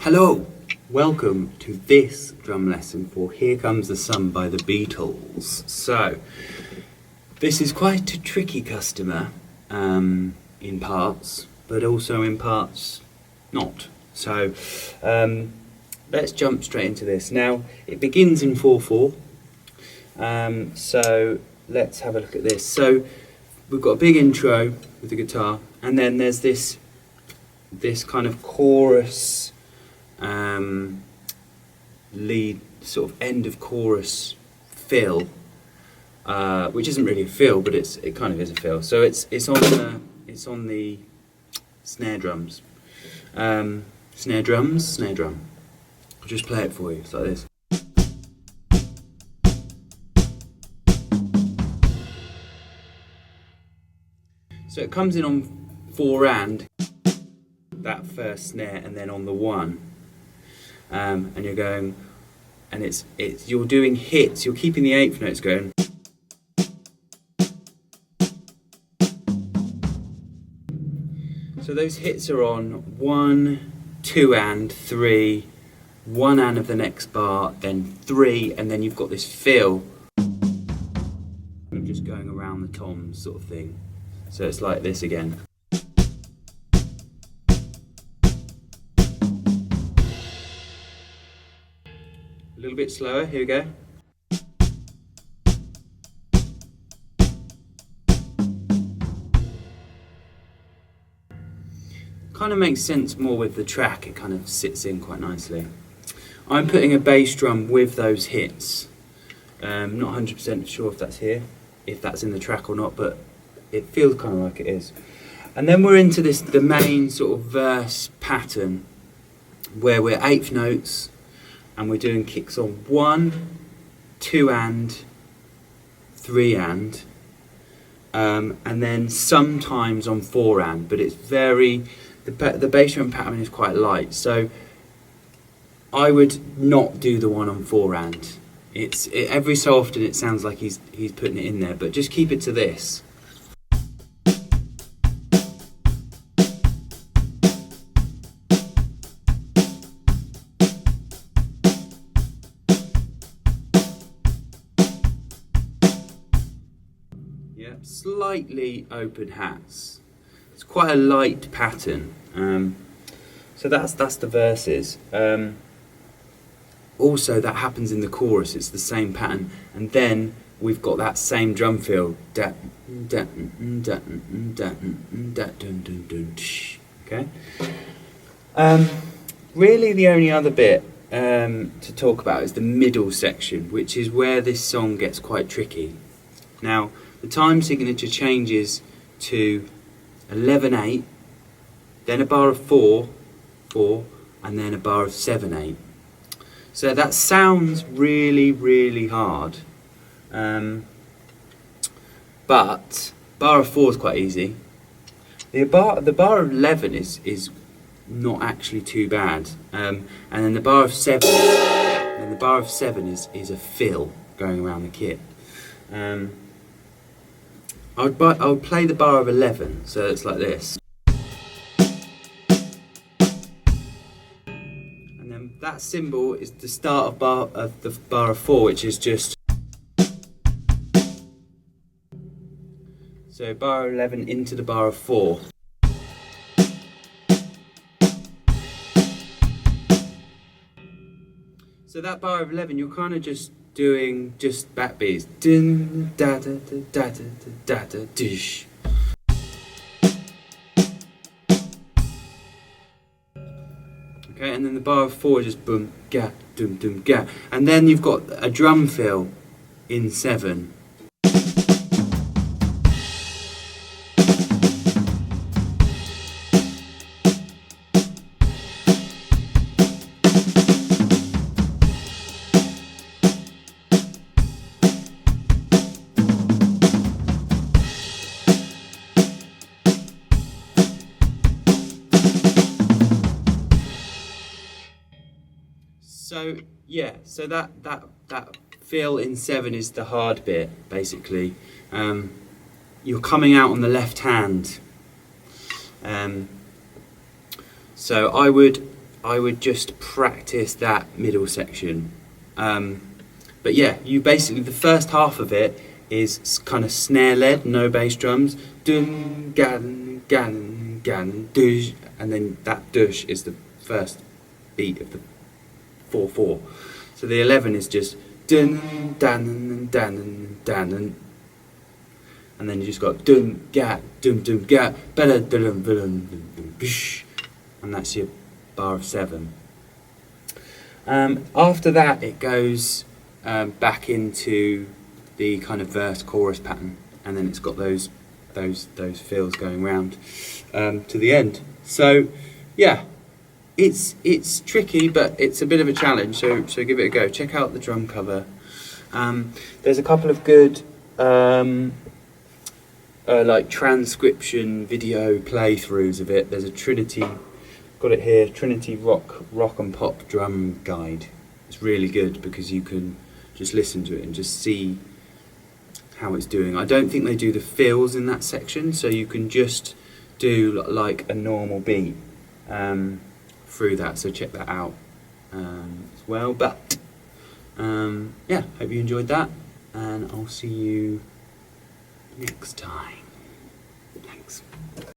Hello, welcome to this drum lesson for Here Comes the Sun by the Beatles. So, this is quite a tricky customer in parts, but also in parts not. So, let's jump straight into this. Now, it begins in 4/4, so let's have a look at this. So, we've got a big intro with the guitar, and then there's this kind of chorus lead, sort of end of chorus fill, which isn't really a fill, but it kind of is a fill. So it's on the snare drums, snare drum. I'll just play it for you. It's like this. So it comes in on 4 and that first snare, and then on the 1. And you're going, and it's you're doing hits. You're keeping the 8th notes going. So those hits are on 1, 2 and 3, 1 and of the next bar, then 3, and then you've got this fill of just going around the toms sort of thing. So it's like this again. A little bit slower, here we go. Kind of makes sense more with the track, it kind of sits in quite nicely. I'm putting a bass drum with those hits. Not 100% sure if that's here, if that's in the track or not, but it feels kind of like it is. And then we're into the main sort of verse pattern, where we're 8th notes, and we're doing kicks on 1, 2 and, 3 and then sometimes on 4 and, but it's very, the bass drum pattern is quite light, so I would not do the one on 4 and. Every so often it sounds like he's putting it in there, but just keep it to this. Slightly open hats. It's quite a light pattern. So that's the verses. Also, that happens in the chorus. It's the same pattern, and then we've got that same drum fill. Okay. Really, the only other bit to talk about is the middle section, which is where this song gets quite tricky. Now, the time signature changes to 11/8, then a bar of 4/4, and then a bar of 7/8. So that sounds really, really hard, but bar of 4 is quite easy. The bar of 11 is not actually too bad, and then the bar of 7, is a fill going around the kit. I would play the bar of 11, so it's like this. And then that symbol is the start of the bar of 4, which is just. So bar of 11 into the bar of 4. So that bar of 11, you're kind of just doing just backbeats. Din da da da da da da da dish. Okay, and then the bar of 4 is just boom ga dum dum ga, and then you've got a drum fill in 7. So yeah, so that fill in 7 is the hard bit, basically. You're coming out on the left hand. So I would I would just practice that middle section. But yeah, you basically, the first half of it is kind of snare led, no bass drums. Dun, gan, gan, gan, dush, and then that dush is the first beat of the 4/4. So the 11 is just dun, dan, dan, dan, and then you just got dun, ga, dum, ga, bada, dum, dum, bish, and that's your bar of 7. After that, it goes back into the kind of verse chorus pattern, and then it's got those fills going round to the end. So yeah, it's tricky, but it's a bit of a challenge. So give it a go. Check out the drum cover. There's a couple of good like transcription video playthroughs of it. There's a Trinity, got it here, Trinity rock and pop drum guide. It's really good because you can just listen to it and just see how it's doing. I don't think they do the fills in that section, so you can just do like a normal beat through that, so check that out as well. But yeah, hope you enjoyed that, and I'll see you next time. Thanks.